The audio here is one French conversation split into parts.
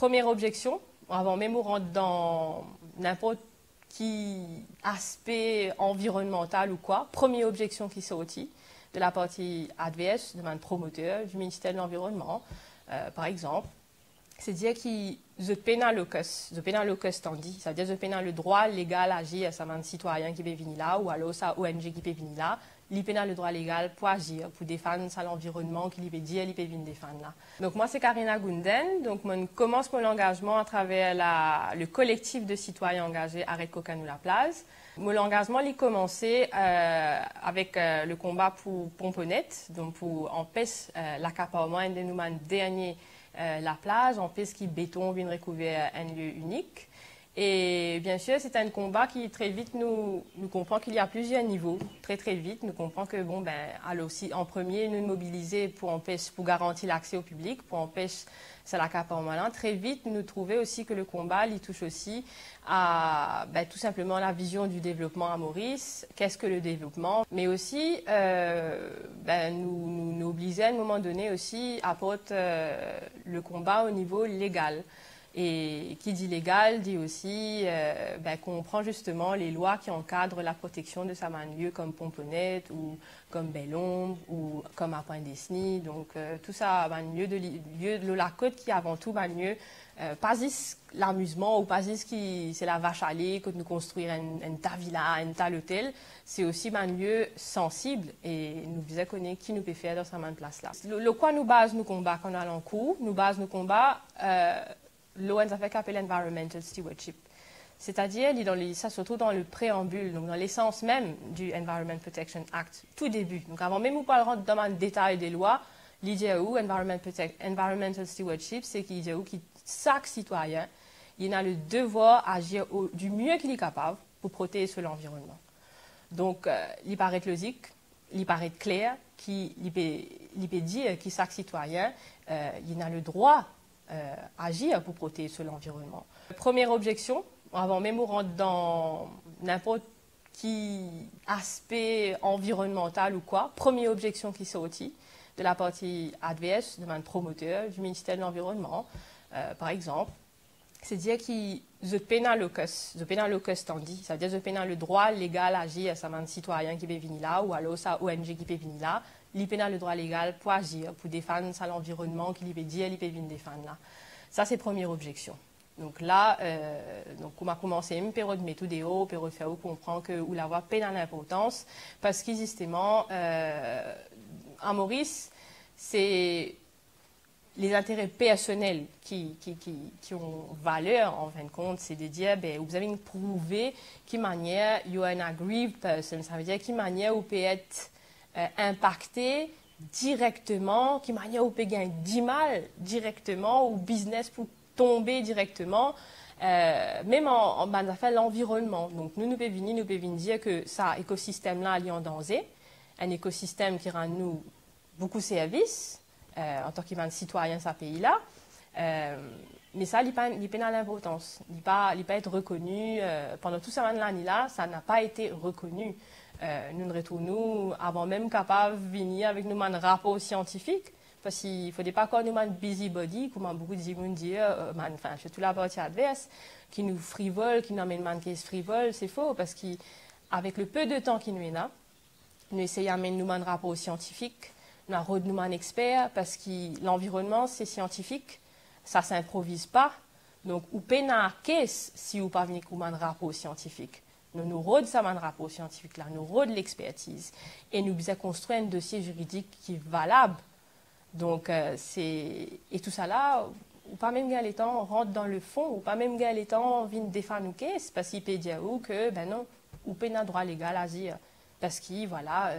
Première objection, avant même on rentre dans n'importe qui aspect environnemental ou quoi, première objection qui sortit de la partie adverse, de promoteur du ministère de l'Environnement, par exemple, c'est dire qu'ils ont locus tandis, c'est-à-dire qu'ils ont le droit légal à agir à un citoyen qui peut venir là, ou alors sa ONG qui peut venir là, ils ont le droit légal pour agir, pour défendre l'environnement, qu'il peut dire, il peut venir défendre là. Donc moi c'est Karina Gunden, donc je commence mon engagement à travers le collectif de citoyens engagés Arrête Cocanou la Place. Mon engagement a commencé avec le combat pour Pomponette, donc pour empêcher l'accaparement d'un de nos derniers la plage, empêcher qu'il béton vienne recouvrir un lieu unique. Et bien sûr, c'est un combat qui très vite nous comprend qu'il y a plusieurs niveaux. Très vite, nous comprenons que alors aussi en premier, nous mobiliser pour garantir l'accès au public, pour empêcher l'accaparement là. Très vite, nous trouvons aussi que le combat, il touche aussi à tout simplement la vision du développement à Maurice. Qu'est-ce que le développement? Mais aussi, nous obliger à un moment donné aussi à porter le combat au niveau légal. Et qui dit légal dit aussi qu'on prend justement les lois qui encadrent la protection de certains lieux comme Pomponette ou comme Belle-Ombre ou comme à Pointe-Desny. Donc tout ça, lieu de la côte qui avant tout lieu, pas juste l'amusement ou pas juste c'est la vache à lait que nous construire un tas villa, un tas hôtel, c'est aussi un lieu sensible et nous faisons connaître qui nous peut faire dans cette place-là. Le quoi nous base nos combats quand on a en cours, nous base nos combats l'ONU appelle Environmental Stewardship. C'est-à-dire, ça se trouve dans le préambule, donc dans l'essence même du Environment Protection Act, tout début. Donc avant même où on rentre dans le détail des lois, l'idée où Environmental Stewardship, c'est qu'il dit où chaque citoyen, il a le devoir d'agir du mieux qu'il est capable pour protéger l'environnement. Donc, il paraît logique, il paraît clair, qu'il peut dire que chaque citoyen, il a le droit agir pour protéger l'environnement. Première objection, avant même on rentre dans n'importe qui aspect environnemental ou quoi, première objection qui sortit de la partie adverse, de promoteur du ministère de l'Environnement, par exemple, c'est dire qu'ils ont locus tandis, c'est-à-dire qu'ils ont le droit légal à agir à un citoyen qui peut venir là, ou alors sa ONG qui peut venir là, il a le droit légal pour agir, pour défendre l'environnement, qu'il peut dire, il peut venir défendre là. Ça, c'est la première objection. Donc là, on a commencé à faire des méthodes pour faire comprendre que la voix peine en importance, parce que justement, à Maurice, c'est les intérêts personnels qui ont valeur, en fin de compte, c'est de dire, vous avez prouvé qui manière you are an aggrieved person, ça veut dire qui manière vous pouvez être impacté directement, qui manière où peut gagner 10 mal directement, ou business pour tomber directement, même en affaire l'environnement. Donc nous pouvons venir dire que ça écosystème-là est en danger, un écosystème qui rend nous beaucoup de services en tant que citoyen de ce pays-là, mais ça, il n'est pas dans l'importance, il n'est pas être reconnu. Pendant tout ce temps-là, ça n'a pas été reconnu. Nous ne retournons avant même capables de venir avec nous un rapport scientifique, parce qu'il ne faudrait pas qu'on nous un busybody, comme beaucoup de gens disent, surtout la partie adverse, qui nous frivole, qui nous amène une caisse frivole, c'est faux, parce qu'avec le peu de temps qui nous est là, nous essayons d'amener nous un rapport scientifique, nous avons un expert, parce que l'environnement, c'est scientifique, ça ne s'improvise pas, donc ou peut une caisse si vous ne pas venir comme un rapport scientifique. Nous rodons un rapport scientifique là, nous rodons l'expertise et nous avons construit un dossier juridique qui est valable. Donc, et tout ça là, ou pas même gagner les temps, on rentre dans le fond, ou pas même gagner les temps, on vient défendre nos caisses, parce qu'il peut dire que, non, ou peut un droit légal à dire, parce que, voilà,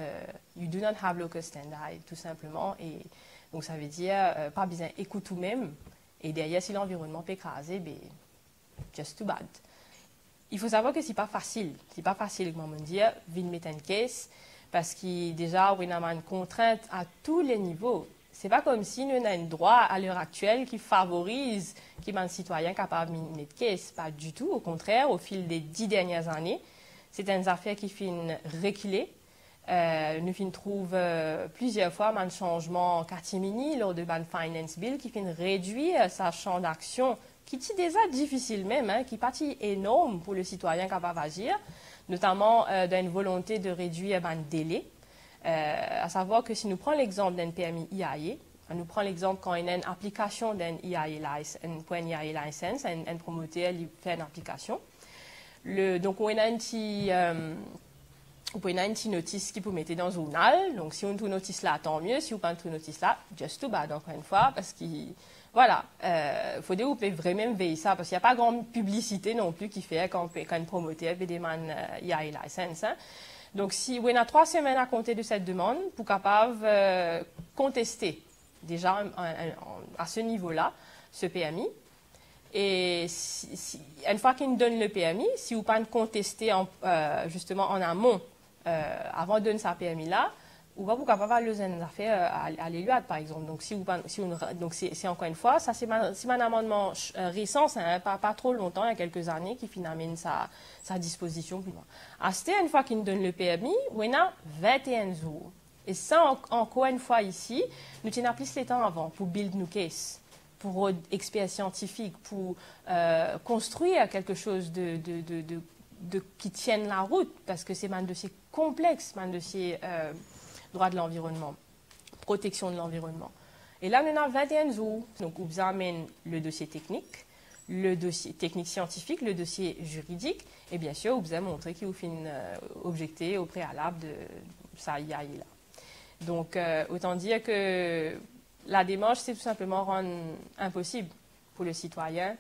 you do not have local standard, tout simplement, et donc ça veut dire, pas besoin d'écouter tout même, et derrière, si l'environnement peut écraser, just too bad. Il faut savoir que ce n'est pas facile. Ce n'est pas facile, comme on dit, de mettre une caisse, parce que déjà, on a une contrainte à tous les niveaux. Ce n'est pas comme si nous avons un droit à l'heure actuelle qui favorise qu'il y ait un citoyen capable de mettre une caisse. Pas du tout. Au contraire, au fil des 10 dernières années, c'est une affaire qui fait reculer. Nous trouvons plusieurs fois un changement en catimini lors de la Finance Bill qui fait réduire sa champ d'action qui est déjà difficile même, hein, qui est partie énorme pour le citoyen capable d'agir, notamment d'une volonté de réduire le délai. À savoir que si nous prenons l'exemple d'un PMI IAE, nous prenons l'exemple quand il y a une application d'un IAE license, un promoteur fait une application. Donc, on a une petite notice qui peut mettre dans le journal. Donc, si on trouve notice là, tant mieux. Si on pas trouve notice là, just too bad, encore une fois, parce que, voilà, faut dire, vous pouvez vraiment veiller ça, parce qu'il n'y a pas grande publicité non plus qui fait quand un promoteur veut demander IAE license, hein. Donc, si on a 3 semaines à compter de cette demande pour capable contester déjà à ce niveau-là ce PMI. Et une fois qu'il nous donne le PMI, si vous ne pouvez pas contester justement en amont avant de donner sa PMI-là, ou pas pour capable aller aux affaires à l'ELUAD, par exemple. Donc, donc c'est encore une fois, ça c'est un amendement récent, c'est pas trop longtemps, il y a quelques années, qui finalement sa disposition plus loin. Une fois qu'il nous donne le PMI, on a 21 jours. Et ça, encore une fois ici, nous tenons plus les temps avant pour build nos cases, pour experts scientifiques, pour construire quelque chose qui tienne la route, parce que c'est un dossier complexe, un dossier droit de l'environnement, protection de l'environnement. Et là, on a 21 jours. Donc, on vous amène le dossier technique scientifique, le dossier juridique, et bien sûr, on vous a montré qu'il vous fait objecter au préalable de ça IAE là. Donc, autant dire que la démarche, c'est tout simplement rendre impossible pour le citoyen,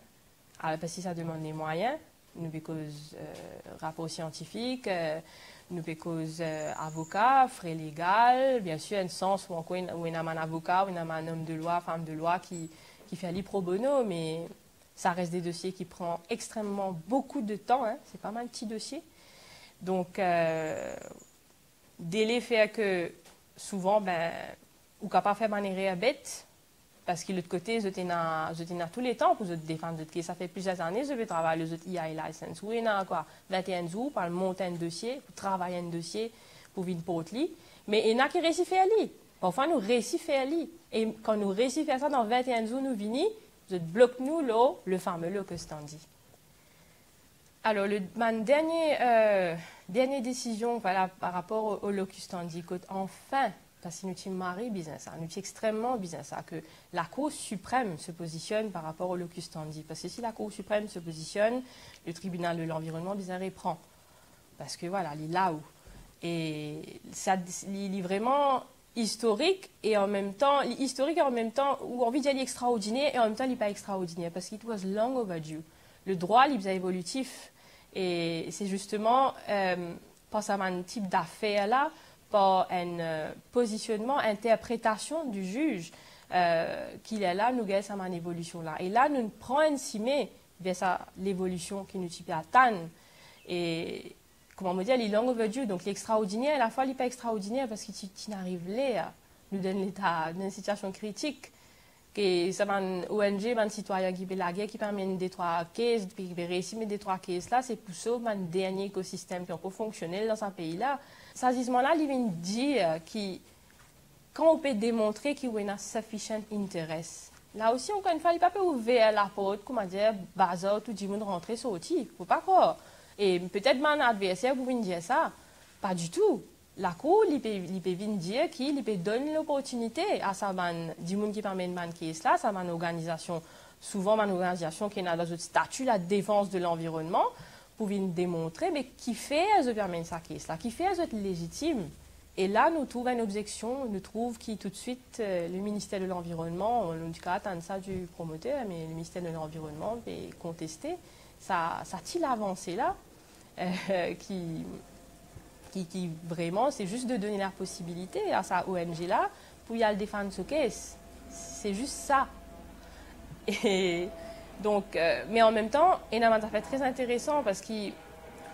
parce que ça demande des moyens, nous cause rapport scientifique, nous cause avocat, frais légaux, bien sûr, un sens où on a un avocat, on a un homme de loi, femme de loi qui fait aller pro bono, mais ça reste des dossiers qui prennent extrêmement beaucoup de temps, hein, c'est pas mal de petits dossiers. Donc, délai fait que souvent, ou capable de faire manière bête, parce que de l'autre côté, je tenais tous les temps pour se défendre. Ça fait plusieurs années, je vais travailler les autres IAE license. Oui, il y a quoi, 21 jours pour monter un dossier, pour travailler un dossier, pour venir pour autre lit. Mais il y en a qui réussissent à faire lui. Parfois, nous réussissons à faire lui. Et quand nous réussissons à faire ça, dans 21 jours, nous venons, je bloque nous le fameux locus standi. Alors, ma dernière décision, voilà, par rapport au locus standi, enfin, parce que nous sommes mariés business, nous sommes extrêmement business, que la Cour suprême se positionne par rapport au locus standi. Parce que si la Cour suprême se positionne, le tribunal de l'environnement, bizarre, reprend. Parce que voilà, il est là où. Et ça, il est vraiment historique et en même temps, ou envie d'y extraordinaire et en même temps, il n'est pas extraordinaire. parce qu'il was long overdue. Le droit, il est évolutif. Et c'est justement, par un type d'affaire-là, par un positionnement, interprétation du juge, qu'il est là, nous gagnons cette évolution-là. Et là, nous prenons un vers l'évolution qui nous type atteindre. Et, comment me dire, il est long overdue. Donc, l'extraordinaire, à la fois, il n'est pas extraordinaire parce qu'il n'arrive là, nous donne l'état d'une situation critique. Que ça va une ONG, un citoyen qui fait la guerre, qui permet des 3 cases, puis qui réussit des 3 cases là, c'est pour ça un dernier écosystème qui est encore fonctionnel dans ce pays-là. Ce gisement-là, il vient dire que quand on peut démontrer qu'il y a sufficient interest, là aussi, encore une fois, il ne peut pas ouvrir la porte, comment dire, bazar, tout le monde rentrer sortir. Il ne faut pas croire. Et peut-être mon adversaire vous dire ça. Pas du tout. La Cour, il peut venir dire qu'il peut donner l'opportunité à ça, du monde qui permet de manquer cela, ça une organisation, souvent une organisation qui est dans notre statut, la défense de l'environnement, pour venir démontrer, mais qui fait de permettre ça, qui fait d'être légitime. Et là, nous trouvons une objection, nous trouvons qui tout de suite, le ministère de l'Environnement, on nous dit qu'attendre ça du promoteur, mais le ministère de l'Environnement peut contester. Ça a-t-il avancé là, qui vraiment, c'est juste de donner la possibilité à sa ONG-là pour y aller défendre ce case. C'est juste ça. Et donc, mais en même temps, il y a un fait très intéressant parce que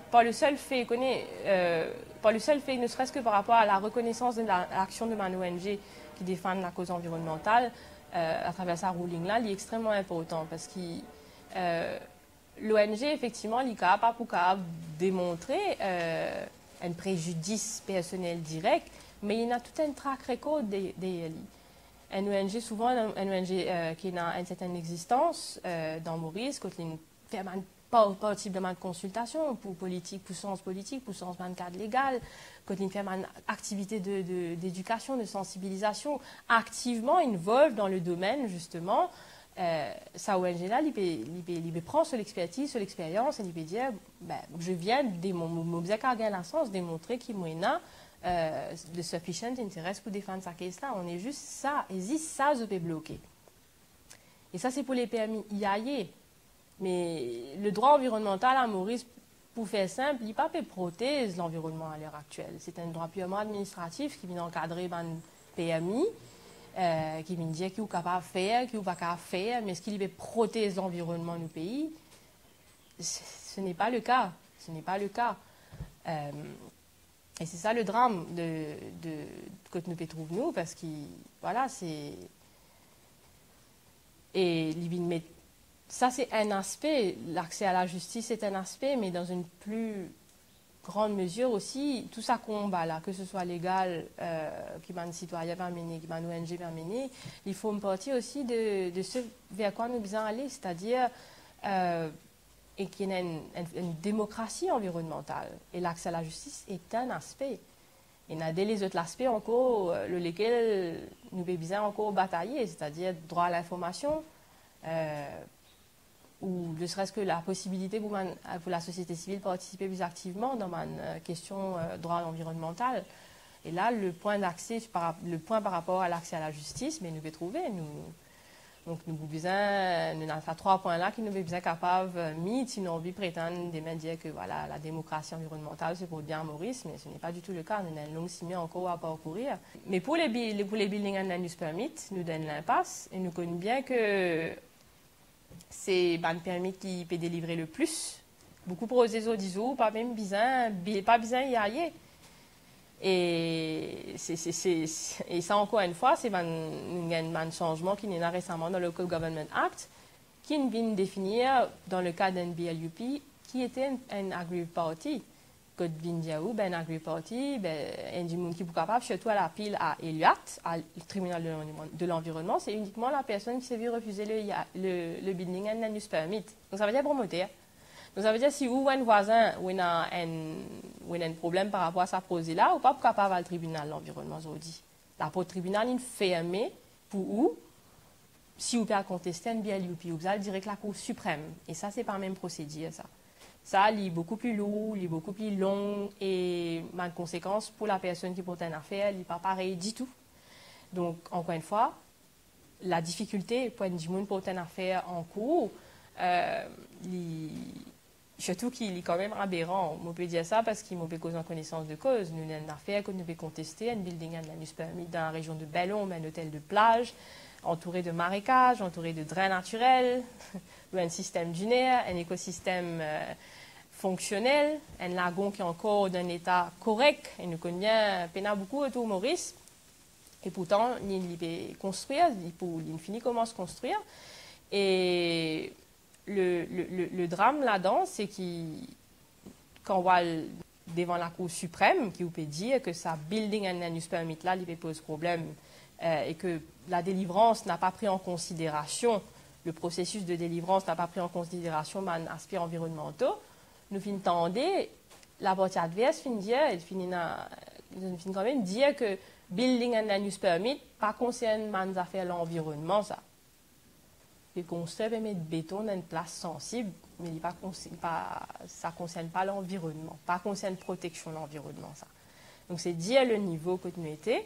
par le seul fait, ne serait-ce que par rapport à la reconnaissance de l'action de ma ONG qui défend la cause environnementale, à travers sa ruling-là, il est extrêmement important parce que l'ONG, effectivement, il n'est pas pour démontrer un préjudice personnel direct, mais il y a tout un track record derrière lui. une ONG, souvent une ONG qui a une certaine existence dans Maurice, quand il fait pas possiblement de consultation pour politique, pour sens politique, pour sens de cadre légal, quand il fait une activité d'éducation, de sensibilisation, activement involve dans le domaine, justement, sa ONG-là, il prend sur l'expertise, sur l'expérience, et il peut dire, ben, je viens de mon la sens démontrer qu'il y a de sufficient intérêt pour défendre sa case-là. On est juste ça, existe ça, je peux bloquer. Et ça, c'est pour les permis IAE. Mais le droit environnemental à Maurice, pour faire simple, il ne peut pas protéger l'environnement à l'heure actuelle. C'est un droit purement administratif qui vient encadrer le PMI, qui vient dire qu'il est capable de faire, qu'il n'est pas capable de faire, mais est-ce qu'il peut protéger l'environnement du pays? Ce n'est pas le cas. Ce n'est pas le cas. Et c'est ça le drame que nous trouvons, parce que, voilà, c'est... Et ça, c'est un aspect. L'accès à la justice est un aspect, mais dans une plus grande mesure aussi, tout ça combat, là, que ce soit légal, qui m'a un citoyen va mener, qui m'a une ONG va mener, il faut me partir aussi de ce vers quoi nous devons aller, c'est-à-dire et qu'il y ait une démocratie environnementale. Et l'accès à la justice est un aspect. Et il y a des autres aspects encore, lesquels nous devons besoin encore batailler, c'est-à-dire droit à l'information, ou ne serait-ce que la possibilité pour la société civile de participer plus activement dans ma question droit environnemental. Et là, le point d'accès, le point par rapport à l'accès à la justice, mais nous devons trouver. Donc, nous avons 3 points-là qui nous sommes besoin capables, si nous avons envie de prétendre des dire que voilà, la démocratie environnementale, c'est pour bien Maurice, mais ce n'est pas du tout le cas. Nous avons une longue semaine encore à parcourir. Mais pour les building and land use permit, nous donnons l'impasse et nous connaissons bien que c'est le permis qui peut délivrer le plus. Beaucoup pour les autres disent, pas même besoin y aller. Et ça, encore une fois, c'est un changement qui est récemment dans le Local Government Act, qui vient définir, dans le cas d'un BLUP, qui était un aggrieved party. Quand vient dire, un aggrieved party, un monde qui est capable, surtout à la pile à Elliott, au tribunal de l'environnement, c'est uniquement la personne qui s'est vue refuser le building and land use permit. Donc ça veut dire promoteur. Donc ça veut dire si vous, un voisin, ou a un problème par rapport à sa projet-là, ou pas capable à le tribunal de l'environnement aujourd'hui. Là, pour le tribunal, il est fermé pour où, si vous pouvez contester un BLUP, vous allez direct la Cour suprême. Et ça, c'est pas la même procédure, ça. Ça, il est beaucoup plus lourd, il est beaucoup plus long, et ma conséquence pour la personne qui porte une affaire, il n'est pas pareil du tout. Donc, encore une fois, la difficulté pour un monde porter une affaire en cours, surtout qu'il est quand même aberrant. On peut dire ça parce qu'il peut causer en connaissance de cause. Nous avons une affaire que nous pouvons contester, un building and land use permit dans la région de Bellon, un hôtel de plage, entouré de marécages, entouré de drains naturels, un système dunaire, un écosystème fonctionnel, un lagon qui est encore d'un état correct, et nous connaissons bien beaucoup autour de Maurice. Et pourtant, il peut construire, il finit comment se construire. Et le drame là-dedans, c'est quand on va devant la Cour suprême, qui peut dire que sa building and land use permit là, il pose problème, et que la délivrance n'a pas pris en considération, le processus de délivrance n'a pas pris en considération les aspects environnementaux, nous finissons tendre, la partie adverse finit quand même dire que building and land use permit pas concerne les affaires de l'environnement, ça. Le concept est mettre béton dans une place sensible, mais ça ne concerne pas l'environnement, pas concerne la protection de l'environnement, ça. Donc c'est dire le niveau que nous étions.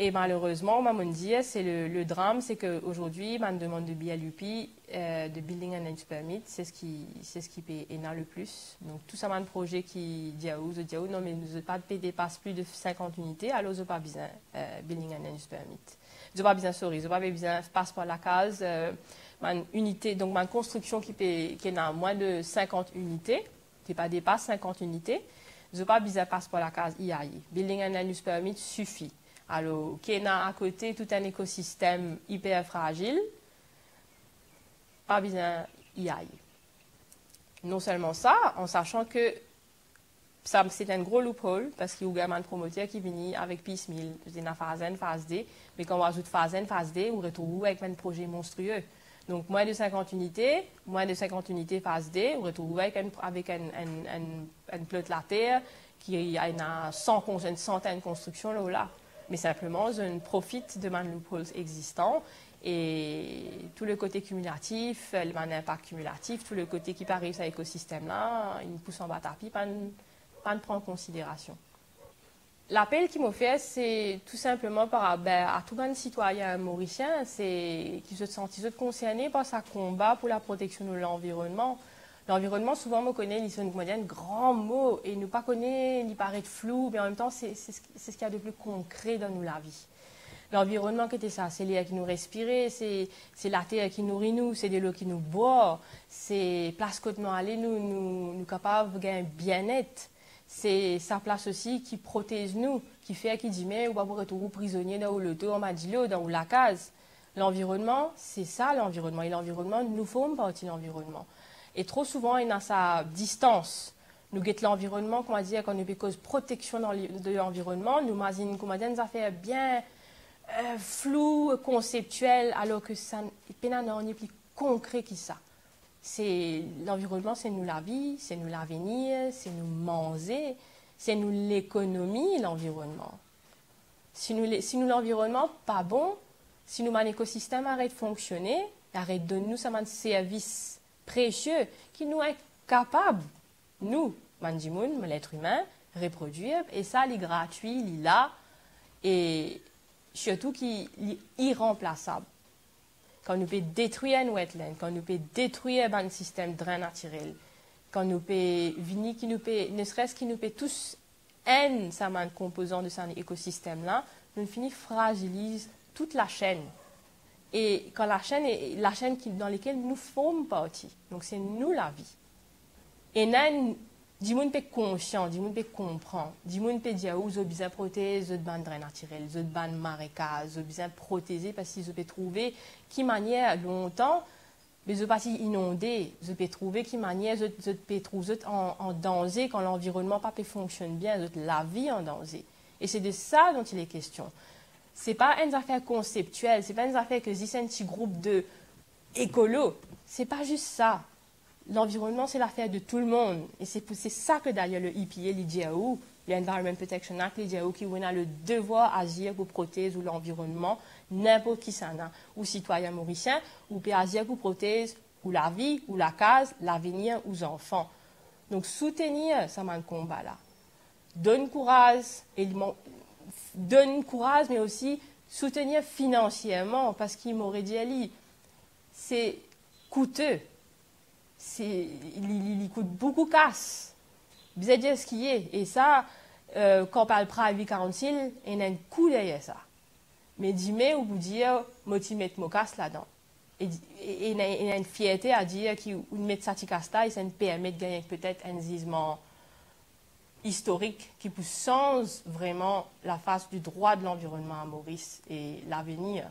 Et malheureusement, on dit, c'est le drame, c'est qu'aujourd'hui, ma demande de BLUP, de Building and Land Use Permit, c'est ce qui paye le plus. Donc tout ça, un projet qui dit non, mais nous pas dépasse plus de 50 unités, alors nous n'avons pas besoin Building and Land Use Permit. Nous n'avons pas besoin, nous n'avons pas besoin passe par la case, unité, donc ma construction qui est à moins de 50 unités, qui pas dépasse 50 unités, nous n'avons pas besoin passe par la case IAI. Building and Land Use Permit suffit. Alors, qui a à côté tout un écosystème hyper fragile, pas besoin d'y aller. Non seulement ça, en sachant que ça, c'est un gros loophole parce qu'il y a un promoteur qui vient avec piecemeal, c'est une phase N, phase D, mais quand on ajoute phase N, phase D, on retrouve avec un projet monstrueux. Donc, moins de 50 unités phase D, on retrouve avec un plot de la terre qui a une centaine de constructions là. Mais simplement, on profite de mes loopholes existants et tout le côté cumulatif, l'impact cumulatif, tout le côté qui arrive à l'écosystème-là, il me pousse en bas tapis, pas de prendre en considération. L'appel qu'il m'a fait, c'est tout simplement à tout le citoyen mauricien, c'est qu'ils se sentent concernés par ce combat pour la protection de l'environnement. L'environnement, souvent, on connaît, il sont un grand mot, et nous pas connaît, il paraît flou, mais en même temps, c'est ce qu'il y a de plus concret dans nous, la vie. L'environnement, qu'était ça? C'est l'air qui nous respire, c'est la terre qui nourrit nous, c'est de l'eau qui nous boit, c'est place côte nous aller, nous capables de gagner bien-être. C'est sa place aussi qui protège nous, qui fait qui dit mais on va vous retrouver prisonnier dans le dos, en madilo, dans la case. L'environnement, c'est ça l'environnement. Et l'environnement, nous formons partie de l'environnement. Et trop souvent, il a sa distance. Nous guettons l'environnement, comment dire, quand nous cause protection de l'environnement, nous imaginons comment dire des affaires bien floues, conceptuelles, alors que ça n'est plus concret que ça. L'environnement, c'est nous la vie, c'est nous l'avenir, c'est nous manger, c'est nous l'économie, l'environnement. Si nous l'environnement pas bon, si nous un écosystème arrête de fonctionner, arrête de nous un service précieux qui nous est capable, nous, l'être humain, reproduire, et ça, il est gratuit, il est là, et surtout qu'il est irremplaçable. Quand nous pouvons détruire un wetland, quand nous pouvons détruire un système de drain naturel, quand nous pouvons venir, ne serait-ce qu'ils nous pouvons tous un composant de cet écosystème-là, nous finissons fragilise toute la chaîne. Et quand la chaîne dans laquelle nous formons partie, donc c'est nous la vie. Et nous, du monde peut conscient, du monde peut comprendre, du monde peut dire où ils ont besoin de protéger, ils ont drain naturel, ils ont besoin de marécage, ils ont besoin de protéger parce qu'ils ont trouvé qui manière longtemps, mais ils ont pas inondé, ils ont trouvé qui manière ils ont trouver en danger quand l'environnement pas fonctionne bien, ils ont la vie en danger. Et c'est de ça dont il est question. C'est pas une affaire conceptuelle, c'est pas une affaire que c'est un petit groupe de écolos, c'est pas juste ça. L'environnement, c'est l'affaire de tout le monde. Et c'est ça que d'ailleurs le EPA, l'IDAO, l'Environment Protection Act, l'IDAO, qui a le devoir d'agir pour protéger l'environnement, n'importe qui s'en a, ou citoyen mauricien, ou peut agir pour protéger ou la vie, ou la case, l'avenir, ou les enfants. Donc soutenir ce combat-là. Donne courage, mais aussi soutenir financièrement, parce qu'il m'aurait dit, c'est coûteux. Il coûte beaucoup casse. Vous avez dit ce qui est. Et ça, quand on parle de Private Council, il y a un coût derrière ça. Mais dis-moi, ou vous dire, moi, tu mets mon casse là-dedans. Et il y a une fierté à dire qu'on met ça casse-là et ça nous permet de gagner peut-être un gisement historique qui peut changer vraiment la face du droit de l'environnement à Maurice et l'avenir.